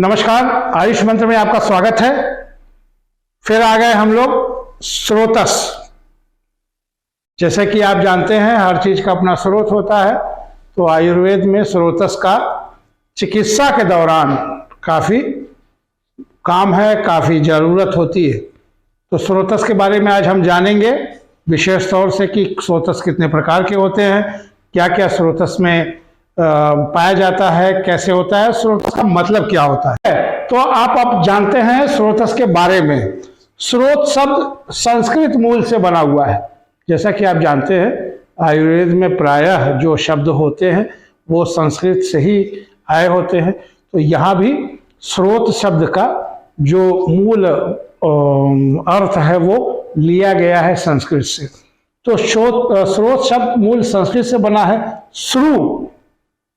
नमस्कार, आयुष मंत्र में आपका स्वागत है। फिर आ गए हम लोग स्रोतस। जैसे कि आप जानते हैं हर चीज का अपना स्रोत होता है, तो आयुर्वेद में स्रोतस का चिकित्सा के दौरान काफी काम है, काफी जरूरत होती है। तो स्रोतस के बारे में आज हम जानेंगे विशेष तौर से कि स्रोतस कितने प्रकार के होते हैं, क्या क्या स्रोतस में पाया जाता है, कैसे होता है, स्रोतस का मतलब क्या होता है। तो आप जानते हैं स्रोतस के बारे में। स्रोत शब्द संस्कृत मूल से बना हुआ है। जैसा कि आप जानते हैं आयुर्वेद में प्रायः जो शब्द होते हैं वो संस्कृत से ही आए होते हैं। तो यहाँ भी स्रोत शब्द का जो मूल अर्थ है वो लिया गया है संस्कृत से। तो स्रोत शब्द मूल संस्कृत से बना है।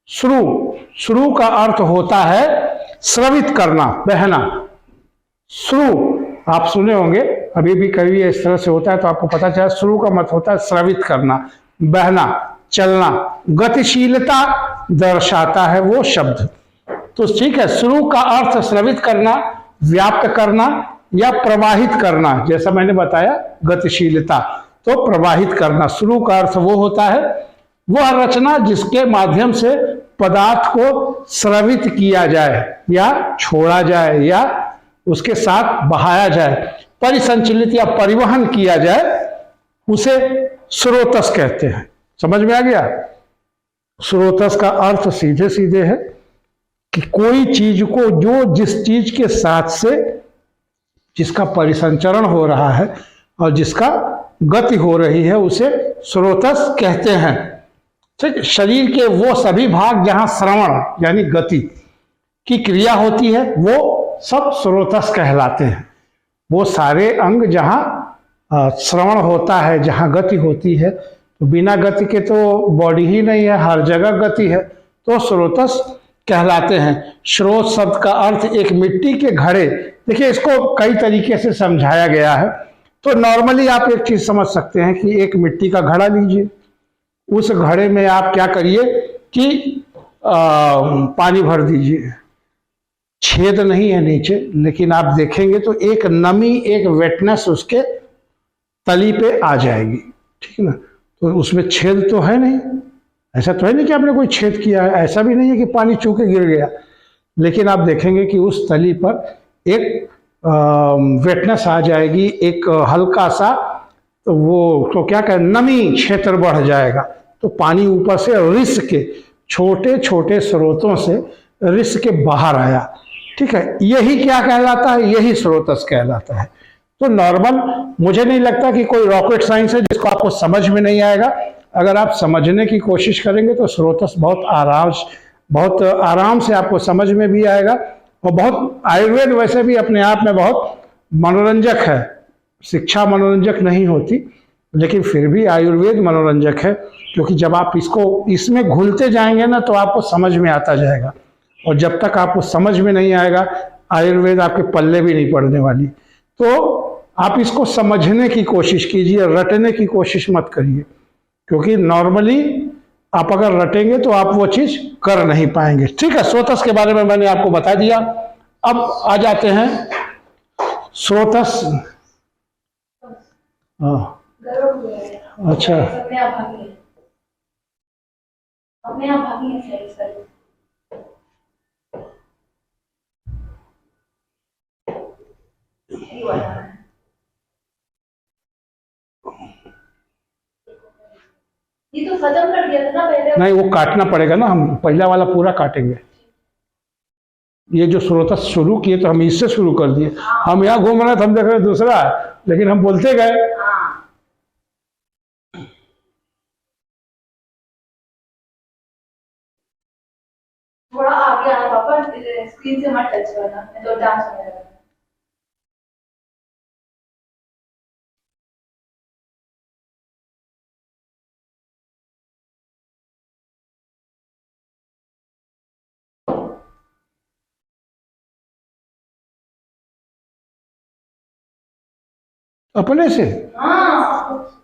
श्रु का अर्थ होता है स्रवित करना, बहना। श्रु आप सुने होंगे, अभी भी कभी इस तरह से होता है तो आपको पता चला। श्रु का मतलब होता है स्रवित करना, बहना, चलना, गतिशीलता दर्शाता है वो शब्द। तो ठीक है, श्रु का अर्थ स्रवित करना, व्याप्त करना या प्रवाहित करना। जैसा मैंने बताया गतिशीलता, तो प्रवाहित करना। श्रु का अर्थ वो होता है वह रचना जिसके माध्यम से पदार्थ को स्रवित किया जाए या छोड़ा जाए या उसके साथ बहाया जाए, परिसंचलित या परिवहन किया जाए, उसे स्रोतस कहते हैं। समझ में आ गया? स्रोतस का अर्थ सीधे सीधे है कि कोई चीज को जो जिस चीज के साथ से जिसका परिसंचरण हो रहा है और जिसका गति हो रही है उसे स्रोतस कहते हैं। ठीक, शरीर के वो सभी भाग जहां श्रवण यानी गति की क्रिया होती है वो सब स्रोतस कहलाते हैं। वो सारे अंग जहां श्रवण होता है, जहां गति होती है, तो बिना गति के तो बॉडी ही नहीं है, हर जगह गति है, तो स्रोतस कहलाते हैं। स्रोत शब्द का अर्थ एक मिट्टी के घड़े। देखिए, इसको कई तरीके से समझाया गया है। तो नॉर्मली आप एक चीज समझ सकते हैं कि एक मिट्टी का घड़ा लीजिए, उस घड़े में आप क्या करिए कि पानी भर दीजिए। छेद नहीं है नीचे, लेकिन आप देखेंगे तो एक नमी, एक वेटनेस उसके तली पे आ जाएगी। ठीक है ना? तो उसमें छेद तो है नहीं, ऐसा तो है नहीं कि आपने कोई छेद किया है, ऐसा भी नहीं है कि पानी छू के गिर गया, लेकिन आप देखेंगे कि उस तली पर एक वेटनेस आ जाएगी, एक हल्का सा, तो वो तो क्या कहें, नमी क्षेत्र बढ़ जाएगा। तो पानी ऊपर से रिस के छोटे छोटे स्रोतों से रिस के बाहर आया। ठीक है, यही क्या कहलाता है? यही स्रोतस कहलाता है। तो नॉर्मल मुझे नहीं लगता कि कोई रॉकेट साइंस है जिसको आपको समझ में नहीं आएगा। अगर आप समझने की कोशिश करेंगे तो स्रोतस बहुत आराम से आपको समझ में भी आएगा। और बहुत आयुर्वेद वैसे भी अपने आप में बहुत मनोरंजक है। शिक्षा मनोरंजक नहीं होती, लेकिन फिर भी आयुर्वेद मनोरंजक है, क्योंकि जब आप इसमें घुलते जाएंगे ना तो आपको समझ में आता जाएगा। और जब तक आपको समझ में नहीं आएगा आयुर्वेद आपके पल्ले भी नहीं पड़ने वाली। तो आप इसको समझने की कोशिश कीजिए, रटने की कोशिश मत करिए, क्योंकि नॉर्मली आप अगर रटेंगे तो आप वो चीज कर नहीं पाएंगे। ठीक है, स्रोतस के बारे में मैंने आपको बता दिया। अब आ जाते हैं स्रोतस। अच्छा, ये तो खत्म कर दिया था ना पहले। नहीं, वो काटना पड़ेगा ना, हम पहला वाला पूरा काटेंगे। ये जो स्रोतस शुरू किए तो हम इससे शुरू कर दिए। हम यहाँ घूम रहे थे, हम देख रहे दूसरा, लेकिन हम बोलते गए। थोड़ा आगे आना पापा, स्क्रीन से मत टच करना, मैं तो डांस होने लगा। अपने से हाँ,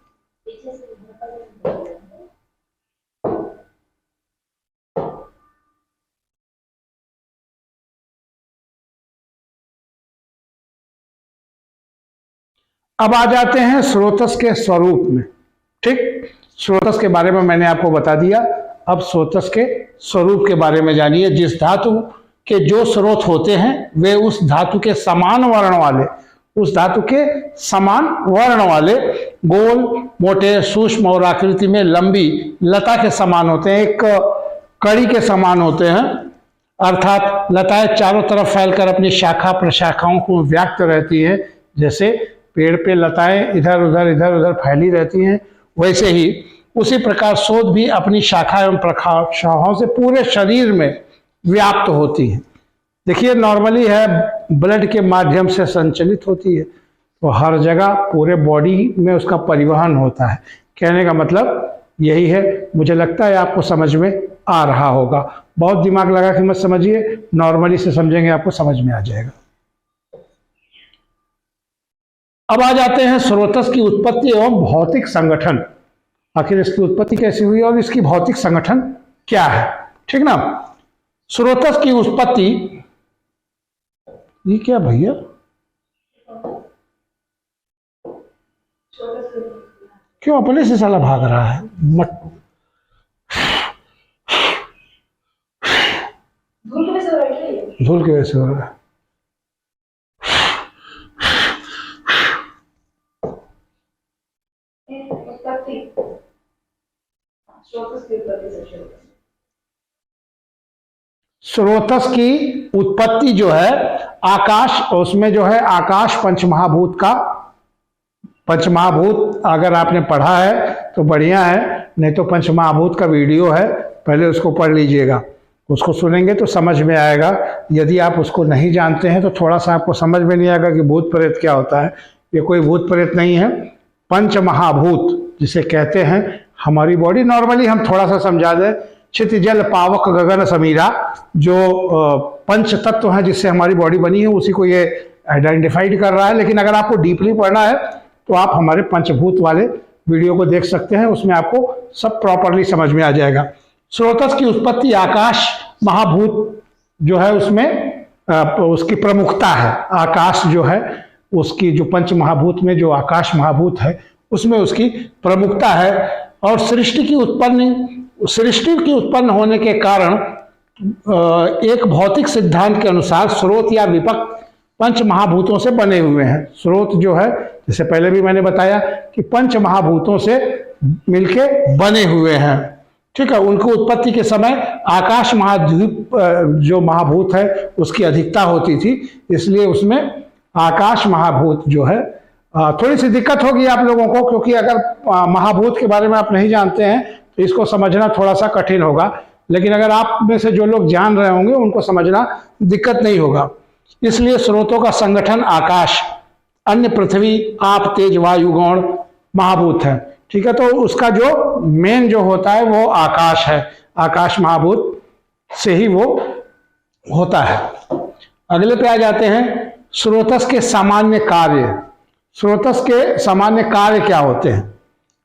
अब आ जाते हैं स्रोतस के स्वरूप में। ठीक, स्रोतस के बारे में मैंने आपको बता दिया। अब स्रोतस के स्वरूप के बारे में जानिए। जिस धातु के जो स्रोत होते हैं वे उस धातु के समान वर्ण वाले, उस धातु के समान वर्ण वाले गोल, मोटे, सूक्ष्म और आकृति में लंबी लता के समान होते हैं, एक कड़ी के समान होते हैं। अर्थात लताएं चारों तरफ फैलकर अपनी शाखा प्रशाखाओं को व्याप्त रहती हैं। जैसे पेड़ पे लताएं इधर उधर फैली रहती हैं, वैसे ही उसी प्रकार शोध भी अपनी शाखा एवं प्रशाखाओं से पूरे शरीर में व्याप्त होती है। देखिए, नॉर्मली है ब्लड के माध्यम से संचलित होती है, तो हर जगह पूरे बॉडी में उसका परिवहन होता है। कहने का मतलब यही है। मुझे लगता है आपको समझ में आ रहा होगा। बहुत दिमाग लगा के मत समझिए, नॉर्मली से समझेंगे आपको समझ में आ जाएगा। अब आ जाते हैं स्रोतस की उत्पत्ति एवं भौतिक संगठन। आखिर इसकी उत्पत्ति कैसी हुई और इसकी भौतिक संगठन क्या है। ठीक ना। स्रोतस की उत्पत्ति, ये क्या भैया, क्यों अपने से साला भाग रहा है? धूल की वजह से हो रहा है। स्रोतस की उत्पत्ति जो है आकाश, उसमें जो है आकाश पंचमहाभूत का, पंचमहाभूत अगर आपने पढ़ा है तो बढ़िया है, नहीं तो पंचमहाभूत का वीडियो है, पहले उसको पढ़ लीजिएगा। उसको सुनेंगे तो समझ में आएगा। यदि आप उसको नहीं जानते हैं तो थोड़ा सा आपको समझ में नहीं आएगा कि भूत प्रेत क्या होता है। ये कोई भूत प्रेत नहीं है, पंचमहाभूत जिसे कहते हैं। हमारी बॉडी नॉर्मली हम थोड़ा सा समझा दें, क्षिति जल पावक गगन समीरा, जो पंच तत्व हैं जिससे हमारी बॉडी बनी है, उसी को ये आइडेंटिफाइड कर रहा है। लेकिन अगर आपको डीपली पढ़ना है तो आप हमारे पंचभूत वाले वीडियो को देख सकते हैं, उसमें आपको सब प्रॉपरली समझ में आ जाएगा। स्रोतस की उत्पत्ति आकाश महाभूत जो है उसमें उसकी प्रमुखता है। आकाश जो है उसकी, जो पंच महाभूत में जो आकाश महाभूत है उसमें उसकी प्रमुखता है। और सृष्टि की उत्पन्न होने के कारण एक भौतिक सिद्धांत के अनुसार स्रोत या विपक्त पंच महाभूतों से बने हुए हैं। स्रोत जो है, जैसे पहले भी मैंने बताया कि पंच महाभूतों से मिलके बने हुए हैं। ठीक है। उनकी उत्पत्ति के समय आकाश महाद्वीप जो महाभूत है उसकी अधिकता होती थी, इसलिए उसमें आकाश महाभूत जो है, थोड़ी सी दिक्कत होगी आप लोगों को, क्योंकि अगर महाभूत के बारे में आप नहीं जानते हैं तो इसको समझना थोड़ा सा कठिन होगा। लेकिन अगर आप में से जो लोग जान रहे होंगे उनको समझना दिक्कत नहीं होगा। इसलिए स्रोतों का संगठन आकाश, अन्य पृथ्वी, आप, तेज, वायु, गौण महाभूत है। ठीक है। तो उसका जो मेन जो होता है वो आकाश है, आकाश महाभूत से ही वो होता है। अगले पे आ जाते हैं स्रोतस के सामान्य कार्य। स्रोतस के सामान्य कार्य क्या होते हैं।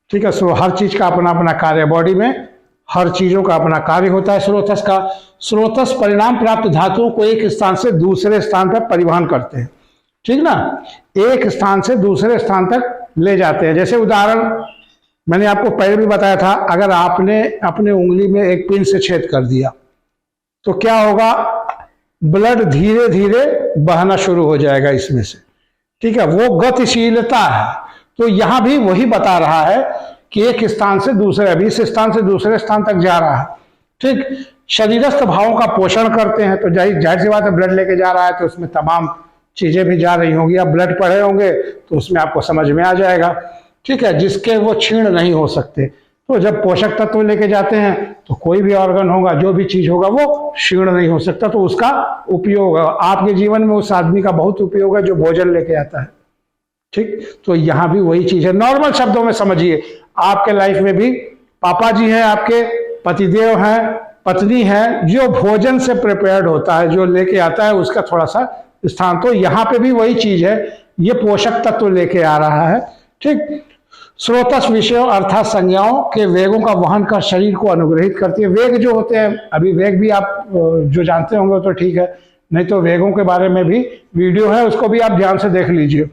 ठीक है। हर चीज का अपना अपना कार्य, बॉडी में हर चीजों का अपना कार्य होता है स्रोतस का। स्रोतस परिणाम प्राप्त धातुओं को एक स्थान से दूसरे स्थान तक परिवहन करते हैं। ठीक ना। एक स्थान से दूसरे स्थान तक ले जाते हैं। जैसे उदाहरण मैंने आपको पहले भी बताया था, अगर आपने अपने उंगली में एक पिन से छेद कर दिया तो क्या होगा, ब्लड धीरे धीरे बहना शुरू हो जाएगा इसमें से। ठीक है। वो गतिशीलता है। तो यहां भी वही बता रहा है कि एक स्थान से दूसरे, अभी इस स्थान से दूसरे स्थान तक जा रहा है। ठीक। शरीरस्थ भावों का पोषण करते हैं, तो जाहिर सी बात है ब्लड लेके जा रहा है तो उसमें तमाम चीजें भी जा रही होंगी। आप ब्लड पढ़े होंगे तो उसमें आपको समझ में आ जाएगा। ठीक है। जिसके वो क्षीण नहीं हो सकते। तो जब पोषक तत्व लेके जाते हैं तो कोई भी ऑर्गन होगा, जो भी चीज होगा वो क्षीण नहीं हो सकता, तो उसका उपयोग आपके जीवन में उस आदमी का बहुत उपयोग है जो भोजन लेके आता है। ठीक। तो यहाँ भी वही चीज है। नॉर्मल शब्दों में समझिए, आपके लाइफ में भी पापा जी हैं, आपके पतिदेव हैं, पत्नी है, जो भोजन से प्रिपेयर्ड होता है, जो लेके आता है उसका थोड़ा सा स्थान। तो यहाँ पे भी वही चीज है, ये पोषक तत्व लेके आ रहा है। ठीक। स्रोतस विषयों अर्थात संज्ञाओं के वेगों का वहन कर शरीर को अनुग्रहित करती है। वेग जो होते हैं, अभी वेग भी आप जो जानते होंगे तो ठीक है, नहीं तो वेगों के बारे में भी वीडियो है, उसको भी आप ध्यान से देख लीजिए।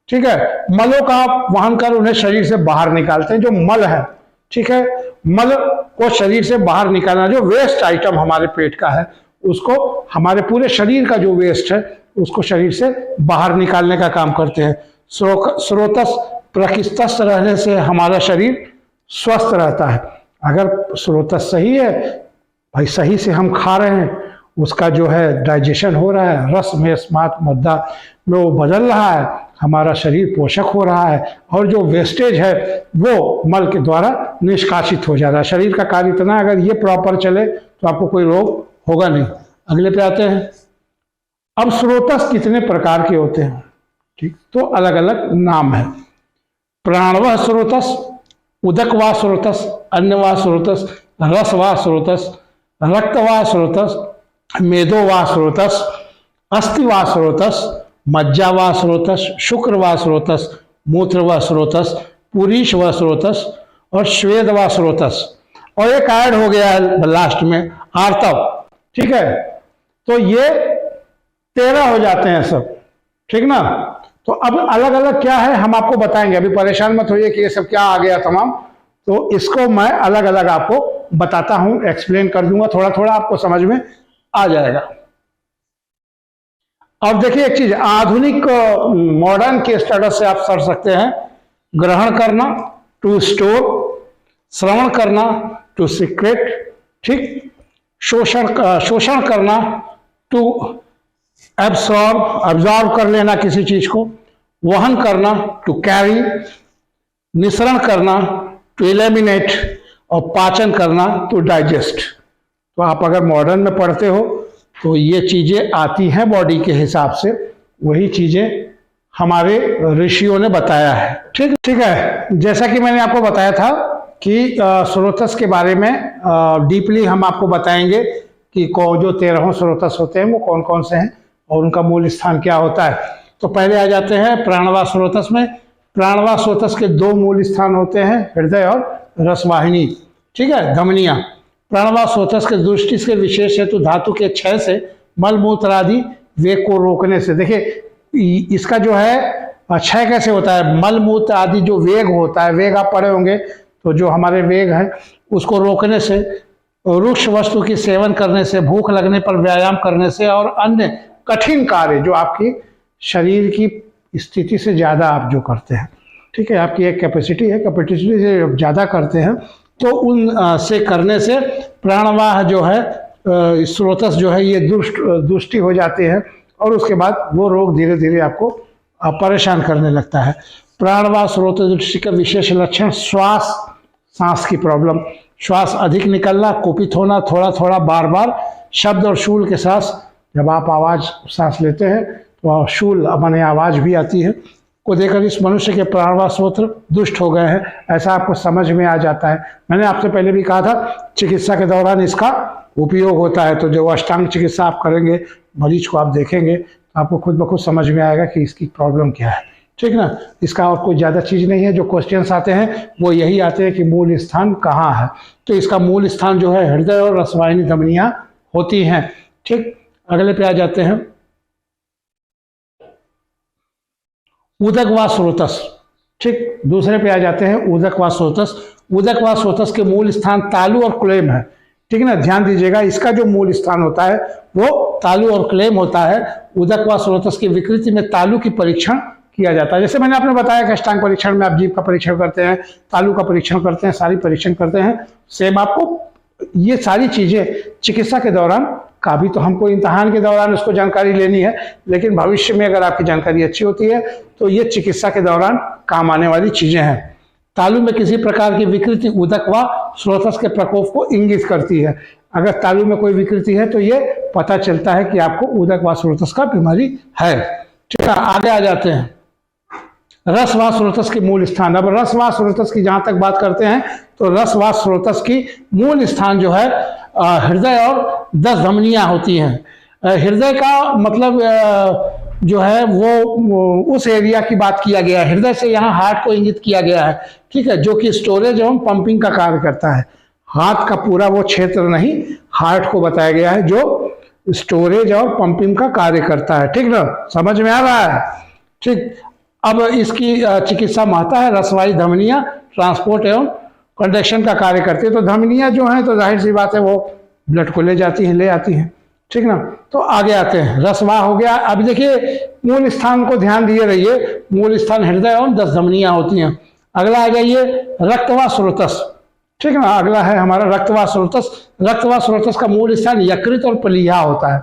ठीक है। मलों का आप वहन कर उन्हें शरीर से बाहर निकालते हैं, जो मल है, ठीक है। मल को शरीर से बाहर निकालना, जो वेस्ट आइटम हमारे पेट का है उसको, हमारे पूरे शरीर का जो वेस्ट है उसको शरीर से बाहर निकालने का काम करते हैं। स्रोतस प्रकृष्टस्थ रहने से हमारा शरीर स्वस्थ रहता है। अगर स्रोतस सही है भाई, सही से हम खा रहे हैं, उसका जो है डाइजेशन हो रहा है, रस में स्मार्ट मुद्दा में वो बदल रहा है, हमारा शरीर पोषक हो रहा है, और जो वेस्टेज है वो मल के द्वारा निष्कासित हो जा रहा है। शरीर का कार्य इतना, अगर ये प्रॉपर चले तो आपको कोई रोग होगा नहीं। अगले पे आते हैं। अब स्रोतस कितने प्रकार के होते हैं, ठीक, तो अलग अलग नाम है। प्राणवाह स्रोतस, उदकवाह स्रोतस, अन्नवाह स्रोतस, रसवाह स्रोतस, रक्तवाह स्रोतस, मेदोवाह स्रोतस, अस्थिवाह स्रोतस, मज्जावाह स्रोतस, शुक्रवाह स्रोतस, मूत्रवाह स्रोतस, पुरीशवाह स्रोतस और श्वेदवाह स्रोतस। और एक ऐड हो गया है लास्ट में, आर्तव, ठीक है। तो ये 13 हो जाते हैं सब, ठीक ना। तो अब अलग अलग क्या है हम आपको बताएंगे, अभी परेशान मत होइए कि ये सब क्या आ गया तमाम, तो इसको मैं अलग अलग आपको बताता हूं, एक्सप्लेन कर दूंगा, थोड़ा थोड़ा आपको समझ में आ जाएगा। अब देखिए एक चीज, आधुनिक मॉडर्न के स्टेटस से आप सर सकते हैं। ग्रहण करना, टू स्टोर, श्रवण करना, टू सीक्रेट, ठीक, शोषण करना, टू एब्सॉर्ब कर लेना किसी चीज को, वहन करना, टू कैरी, निःसरण करना, टू एलिमिनेट, और पाचन करना, टू डाइजेस्ट। तो आप अगर मॉडर्न में पढ़ते हो तो ये चीजें आती हैं बॉडी के हिसाब से, वही चीजें हमारे ऋषियों ने बताया है, ठीक ठीक है। जैसा कि मैंने आपको बताया था कि स्रोतस के बारे में डीपली हम आपको बताएंगे कि जो 13 स्रोतस होते हैं वो कौन कौन से हैं और उनका मूल स्थान क्या होता है। तो पहले आ जाते हैं प्राणवाह स्रोतस में। प्राणवाह स्रोतस के 2 मूल स्थान होते हैं, हृदय और रसवाहिनी, ठीक है, धमनियां। प्राणवाह स्रोतस के दृष्टि से विशेष हेतु धातु के क्षय से, मल मूत्र आदि वेग को रोकने से। देखिए इसका जो है क्षय कैसे होता है, मल मूत्र आदि जो वेग होता है, वेग आप पढ़े होंगे, तो जो हमारे वेग है उसको रोकने से, रुक्ष वस्तु की सेवन करने से, भूख लगने पर व्यायाम करने से, और अन्य कठिन कार्य जो आपकी शरीर की स्थिति से ज़्यादा आप जो करते हैं, ठीक है, आपकी एक कैपेसिटी है, कैपेसिटी से ज़्यादा करते हैं, तो उन से करने से प्राणवाह जो है स्रोतस जो है ये दुष्टि हो जाते हैं, और उसके बाद वो रोग धीरे धीरे आपको परेशान करने लगता है। प्राणवाह स्रोत दृष्टि का विशेष लक्षण सांस की प्रॉब्लम, श्वास अधिक निकलना, कुपित होना, थोड़ा थोड़ा बार बार शब्द और शूल के साथ, जब आप आवाज़ सांस लेते हैं तो शूल माने आवाज़ भी आती है, को देखकर इस मनुष्य के प्राणवाह स्रोत दुष्ट हो गए हैं, ऐसा आपको समझ में आ जाता है। मैंने आपसे पहले भी कहा था चिकित्सा के दौरान इसका उपयोग होता है, तो जो अष्टांग चिकित्सा आप करेंगे, मरीज को आप देखेंगे तो आपको खुद ब खुद समझ में आएगा कि इसकी प्रॉब्लम क्या है, ठीक ना। इसका और कोई ज़्यादा चीज़ नहीं है। जो क्वेश्चंस आते हैं वो यही आते हैं कि मूल स्थान कहाँ है, तो इसका मूल स्थान जो है हृदय और रसवाहिनी धमनियाँ होती हैं, ठीक। अगले पे आ जाते हैं, उदकवाह स्रोतस, ठीक, दूसरे पे आ जाते हैं उदकवाह स्रोतस। उदकवाह स्रोतस के मूल स्थान तालु और क्लेम है, ठीक है ना, ध्यान दीजिएगा, इसका जो मूल स्थान होता है वो तालु और क्लेम होता है। उदकवाह स्रोतस की विकृति में तालु की परीक्षण किया जाता है। जैसे मैंने आपने बताया कि अष्टांग परीक्षण में आप जीभ का परीक्षण करते हैं, तालु का परीक्षण करते हैं, सारी परीक्षण करते हैं, सेम आपको ये सारी चीजें चिकित्सा के दौरान का भी, तो हमको इम्तहान के दौरान उसको जानकारी लेनी है, लेकिन भविष्य में अगर आपकी जानकारी अच्छी होती है तो ये चिकित्सा के दौरान काम आने वाली चीजें हैं। तालु में किसी प्रकार की विकृति उदकवाह स्रोतस के प्रकोप को इंगित करती है। अगर तालु में कोई विकृति है तो ये पता चलता है कि आपको उदकवाह स्रोतस का बीमारी है, ठीक है। आगे आ जाते हैं रसवाह स्रोतस के मूल स्थान। अब रसवाह स्रोतस की जहां तक बात करते हैं तो रसवाह स्रोतस की मूल स्थान जो है हृदय और 10 धमनियां होती हैं। हृदय का मतलब जो है वो उस एरिया की बात किया गया है, हृदय से यहाँ हार्ट को इंगित किया गया है, ठीक है, जो कि स्टोरेज एवं पंपिंग का कार्य करता है। हाथ का पूरा वो क्षेत्र नहीं, हार्ट को बताया गया है जो स्टोरेज और पंपिंग का कार्य करता है, ठीक ना, समझ में आ रहा है, ठीक। अब इसकी चिकित्सा महत्ता है। रसवाही धमनियाँ ट्रांसपोर्ट एवं कंडक्शन का कार्य करती है। तो धमनियाँ जो हैं तो जाहिर सी बात है वो ब्लड को ले जाती हैं, ले आती हैं, ठीक ना। तो आगे आते हैं, रसवाह हो गया। अब देखिए मूल स्थान को ध्यान दिए रहिए, मूल स्थान हृदय एवं 10 धमनियाँ होती हैं। अगला आ जाइए रक्तवाह स्रोतस, ठीक ना। अगला है हमारा रक्तवाह स्रोतस। रक्तवाह स्रोतस का मूल स्थान यकृत और प्लीहा होता है,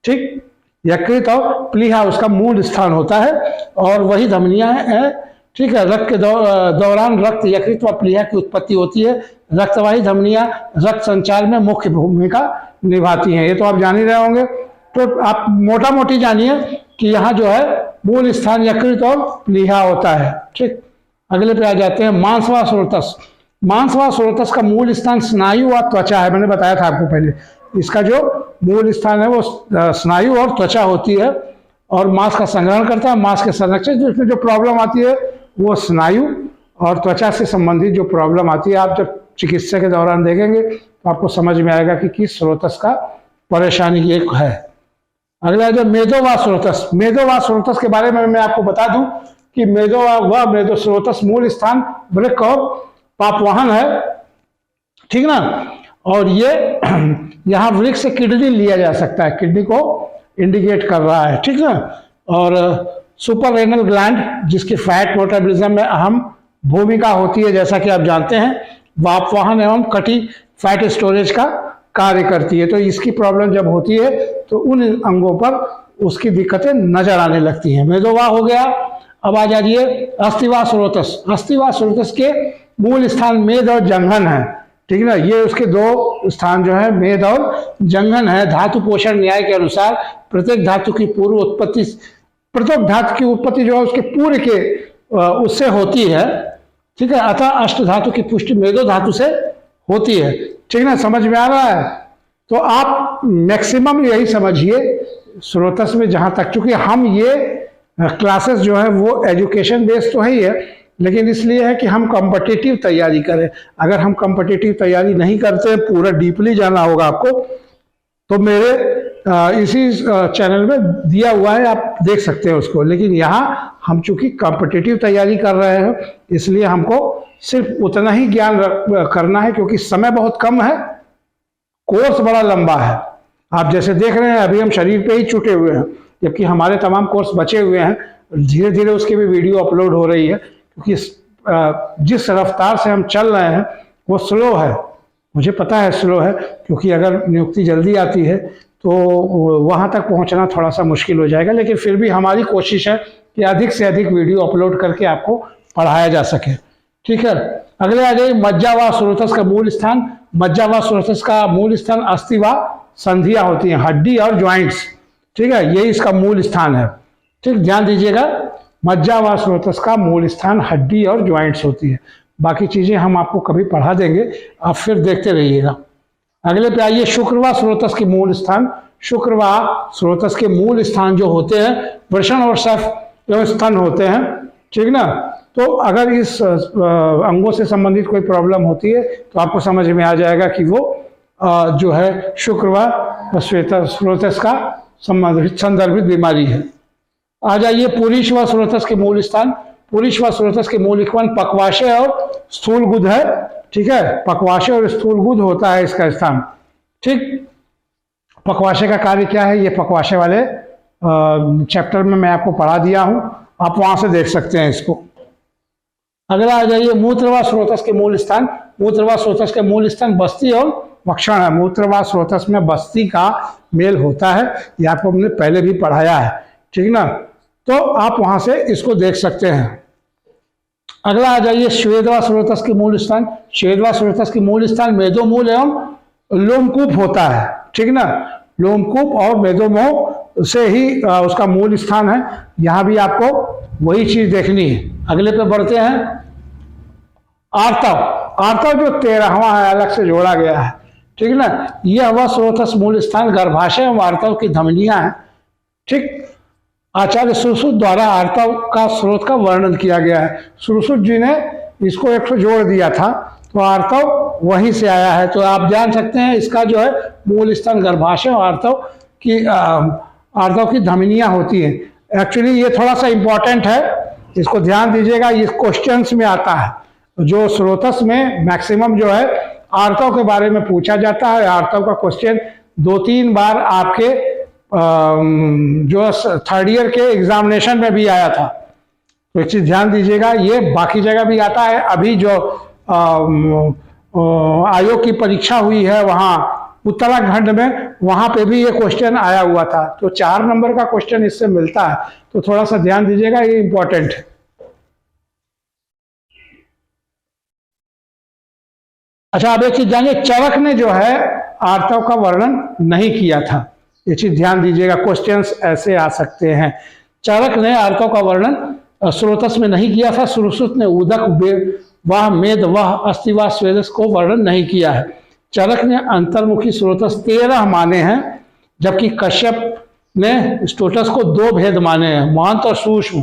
ठीक। यकृत और प्लीहा उसका मूल स्थान होता है और वही धमनियाँ हैं, ठीक है। रक्त के दौरान रक्त, यकृत व प्लीहा की उत्पत्ति होती है। रक्तवाही धमनियाँ रक्त संचार में मुख्य भूमिका निभाती हैं, ये तो आप जान ही रहे होंगे। तो आप मोटा मोटी जानिए कि यहाँ जो है मूल स्थान यकृत और प्लीहा होता है, ठीक। अगले पे आ जाते हैं मांसवाह स्रोतस। मांसवाह स्रोतस का मूल स्थान स्नायु व त्वचा है। मैंने बताया था आपको पहले, इसका जो मूल स्थान है वो स्नायु और त्वचा होती है और मांस का संग्रहण करता है, मांस के संरक्षण। जिसमें जो प्रॉब्लम आती है वो स्नायु और त्वचा से संबंधित जो प्रॉब्लम आती है, आप जब चिकित्सा के दौरान देखेंगे तो आपको समझ में आएगा कि किस स्रोतस का परेशानी ये है। अगला जो मेदोवाह स्रोतस। मेदोवाह स्रोतस के बारे में मैं आपको बता दूं कि मेदो स्रोतस मूल स्थान वृक्क और पापवाहन है, ठीक ना। और ये यहाँ वृक्क से किडनी लिया जा सकता है, किडनी को इंडिकेट कर रहा है, ठीक ना। और सुपररेनल ग्लैंड जिसकी फैट मेटाबॉलिज्म में अहम भूमिका होती है, जैसा कि आप जानते हैं, वापवाहन एवं कटी फैट स्टोरेज का कार्य करती है। तो इसकी प्रॉब्लम जब होती है तो उन अंगों पर उसकी दिक्कतें नजर आने लगती हैं। मेदोवाह हो गया। अब आ जाइए अस्थिवाह स्रोतस। अस्थिवाह स्रोतस के मूल स्थान मेद और जंघन है, ठीक ना। ये उसके दो स्थान जो है मेद और जंघन है। धातु पोषण न्याय के अनुसार प्रत्येक धातु की पूर्व उत्पत्ति, प्रत्येक धातु की उत्पत्ति जो है उसके पूर्व के उससे होती है, ठीक है। अतः अष्ट धातु की पुष्टि मेदो धातु से होती है, ठीक ना। समझ में आ रहा है। तो आप मैक्सिमम यही समझिए स्रोतस में, जहां तक, चूंकि हम ये क्लासेस जो है वो एजुकेशन बेस्ड तो है ही है, लेकिन इसलिए है कि हम कॉम्पिटिटिव तैयारी करें। अगर हम कॉम्पिटिटिव तैयारी नहीं करते, पूरा डीपली जाना होगा आपको, तो मेरे इसी चैनल में दिया हुआ है, आप देख सकते हैं उसको। लेकिन यहाँ हम चूंकि कॉम्पिटिटिव तैयारी कर रहे हैं, इसलिए हमको सिर्फ उतना ही ज्ञान करना है, क्योंकि समय बहुत कम है, कोर्स बड़ा लंबा है। आप जैसे देख रहे हैं अभी हम शरीर पे ही छूटे हुए हैं, जबकि हमारे तमाम कोर्स बचे हुए हैं। धीरे धीरे उसकी भी वीडियो अपलोड हो रही है, क्योंकि जिस रफ्तार से हम चल रहे हैं वो स्लो है। मुझे पता है स्लो है, क्योंकि अगर नियुक्ति जल्दी आती है तो वहाँ तक पहुँचना थोड़ा सा मुश्किल हो जाएगा। लेकिन फिर भी हमारी कोशिश है कि अधिक से अधिक वीडियो अपलोड करके आपको पढ़ाया जा सके, ठीक है। अगले आ जाइए मज्जावाह स्रोतस का मूल स्थान। मज्जावाह स्रोतस का मूल स्थान अस्थि व संधियाँ होती हैं, हड्डी और ज्वाइंट्स, ठीक है। यही इसका मूल स्थान है, ठीक। ध्यान दीजिएगा, मज्जावाह स्रोतस का मूल स्थान हड्डी और ज्वाइंट्स होती है। बाकी चीजें हम आपको कभी पढ़ा देंगे, आप फिर देखते रहिएगा। अगले पे आइए शुक्रवाह स्रोतस के मूल स्थान। शुक्रवाह स्रोतस के मूल स्थान जो होते हैं वृषण और सफ एवं स्तन होते हैं, ठीक ना। तो अगर इस अंगों से संबंधित कोई प्रॉब्लम होती है तो आपको समझ में आ जाएगा कि वो जो है शुक्रवाह स्रोतस का संदर्भित बीमारी है। आ जाइए पुरीश्वा स्रोतस के मूल स्थान। पुरीश्वा स्रोतस के मूल स्थान पक्वाशय और स्थूल गुद है, ठीक है। पक्वाशय और स्थूल गुद होता है इसका स्थान, ठीक। पक्वाशय का कार्य क्या है, ये पक्वाशय वाले चैप्टर में मैं आपको पढ़ा दिया हूं, आप वहां से देख सकते हैं इसको। अगला आ जाइए मूत्रवाह स्रोतस के मूल स्थान। मूत्रवाह स्रोतस के मूल स्थान बस्ती और वक्षण है। मूत्रवाह स्रोतस में बस्ती का मेल होता है, ये आपको हमने पहले भी पढ़ाया है, ठीक ना। तो आप वहां से इसको देख सकते हैं। अगला आ जाइए श्वेतवाह स्रोतस के मूल स्थान। श्वेतवाह स्रोतस के मूल स्थान मेदोमूल एवं लोमकूप होता है, ठीक ना। लोमकूप और मेदोमूल से ही उसका मूल स्थान है। यहाँ भी आपको वही चीज देखनी है। अगले पे बढ़ते हैं आर्तव। आर्तव जो 13वां है, अलग से जोड़ा गया है, ठीक ना। यह वह स्रोतस मूल स्थान गर्भाशय एवं आर्तव की धमनियां हैं, ठीक। आचार्य सुश्रुत द्वारा आर्तव का स्रोत का वर्णन किया गया है। सुश्रुत जी ने इसको एक जोड़ दिया था, तो आर्तव वहीं से आया है। तो आप जान सकते हैं इसका जो है मूल स्थान गर्भाशय और आर्तव की धमनियां होती हैं। एक्चुअली ये थोड़ा सा इम्पोर्टेंट है, इसको ध्यान दीजिएगा, ये क्वेश्चंस में आता है। जो स्रोतस में मैक्सिमम जो है आर्तव के बारे में पूछा जाता है। आर्तव का क्वेश्चन 2-3 बार आपके जो 3rd ईयर के एग्जामिनेशन में भी आया था। तो एक चीज ध्यान दीजिएगा, ये बाकी जगह भी आता है। अभी जो आयोग की परीक्षा हुई है वहाँ उत्तराखंड में, वहां पे भी ये क्वेश्चन आया हुआ था। तो 4 नंबर का क्वेश्चन इससे मिलता है, तो थोड़ा सा ध्यान दीजिएगा, ये इंपॉर्टेंट है। अच्छा, अब एक चीज जानिए, चरक ने जो है आर्तव का वर्णन नहीं किया था। ये चीज ध्यान दीजिएगा, क्वेश्चंस ऐसे आ सकते हैं। चरक ने आर्तव का वर्णन स्रोतस में नहीं किया था। सुश्रुत ने उदक, वाह, मेद, वाह, अस्ति, वाह, स्वेदस को वर्णन नहीं किया है। चरक ने अंतर्मुखी स्रोतस 13 माने हैं, जबकि कश्यप ने स्टोटस को 2 भेद माने हैं, महंत और सूक्ष्म।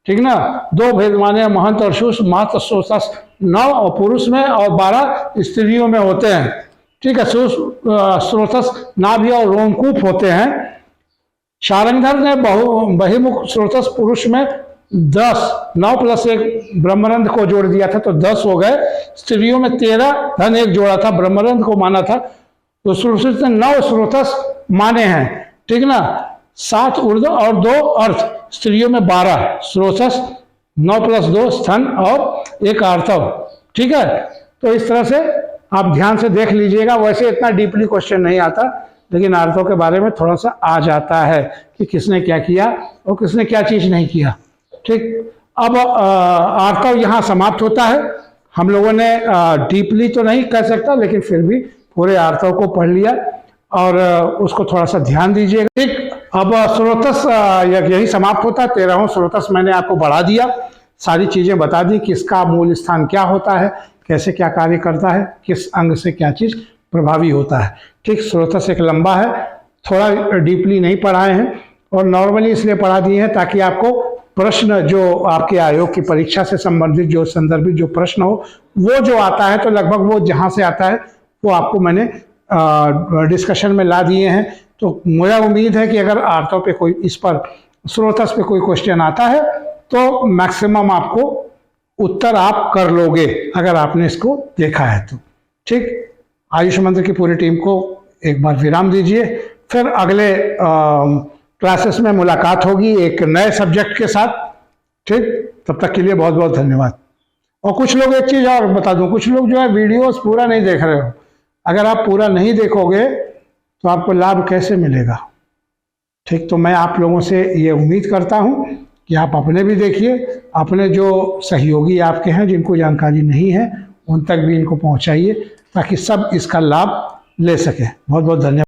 ठीक ना, 2 भेद माने हैं, महंत और सूक्ष्म। महंत स्रोतस 9 और पुरुष में और 12 स्त्रियों में होते हैं। ठीक है, स्रोतस नाभि और रोमकूप होते हैं। शारंगधर ने बहिमुख स्रोतस पुरुष में 10, 9 + 1 ब्रह्मरंध्र को जोड़ दिया था तो 10 हो गए। स्त्रियों में 13 धन 1 जोड़ा था, ब्रह्मरंध्र को माना था। तो सुश्रुत ने 9 स्रोतस माने हैं। ठीक ना, 7 ऊर्ध्व और 2 अर्थ। स्त्रियों में 12 स्रोतस, 9 + 2 स्तन और 1 आर्तव। ठीक है, तो इस तरह से आप ध्यान से देख लीजिएगा। वैसे इतना डीपली क्वेश्चन नहीं आता, लेकिन आर्तव के बारे में थोड़ा सा आ जाता है कि किसने क्या किया और किसने क्या चीज नहीं किया। ठीक, अब आर्तव यहाँ समाप्त होता है। हम लोगों ने डीपली तो नहीं कह सकता, लेकिन फिर भी पूरे आर्तव को पढ़ लिया और उसको थोड़ा सा ध्यान दीजिएगा। ठीक, अब स्रोतस यही समाप्त होता है। 13वां स्रोतस मैंने आपको बढ़ा दिया, सारी चीजें बता दी, किसका मूल स्थान क्या होता है, कैसे क्या कार्य करता है, किस अंग से क्या चीज प्रभावी होता है। ठीक, स्रोतस एक लंबा है, थोड़ा डीपली नहीं पढ़ाए हैं और नॉर्मली इसलिए पढ़ा दिए हैं ताकि आपको प्रश्न जो आपके आयोग की परीक्षा से संबंधित जो संदर्भित जो प्रश्न हो वो जो आता है, तो लगभग वो जहाँ से आता है वो आपको मैंने डिस्कशन में ला दिए हैं। तो मुझे उम्मीद है कि अगर आर्तव पे कोई, इस पर स्रोतस पे कोई क्वेश्चन आता है तो मैक्सिमम आपको उत्तर आप कर लोगे अगर आपने इसको देखा है तो। ठीक, आयुष मंत्र की पूरी टीम को एक बार विराम दीजिए, फिर अगले क्लासेस में मुलाकात होगी एक नए सब्जेक्ट के साथ। ठीक, तब तक के लिए बहुत बहुत धन्यवाद। और कुछ लोग, एक चीज़ और बता दूं, कुछ लोग जो है वीडियोस पूरा नहीं देख रहे हो। अगर आप पूरा नहीं देखोगे तो आपको लाभ कैसे मिलेगा। ठीक, तो मैं आप लोगों से ये उम्मीद करता हूँ कि आप अपने भी देखिए, अपने जो सहयोगी आपके हैं जिनको जानकारी नहीं है उन तक भी इनको पहुँचाइए ताकि सब इसका लाभ ले सकें। बहुत बहुत धन्यवाद।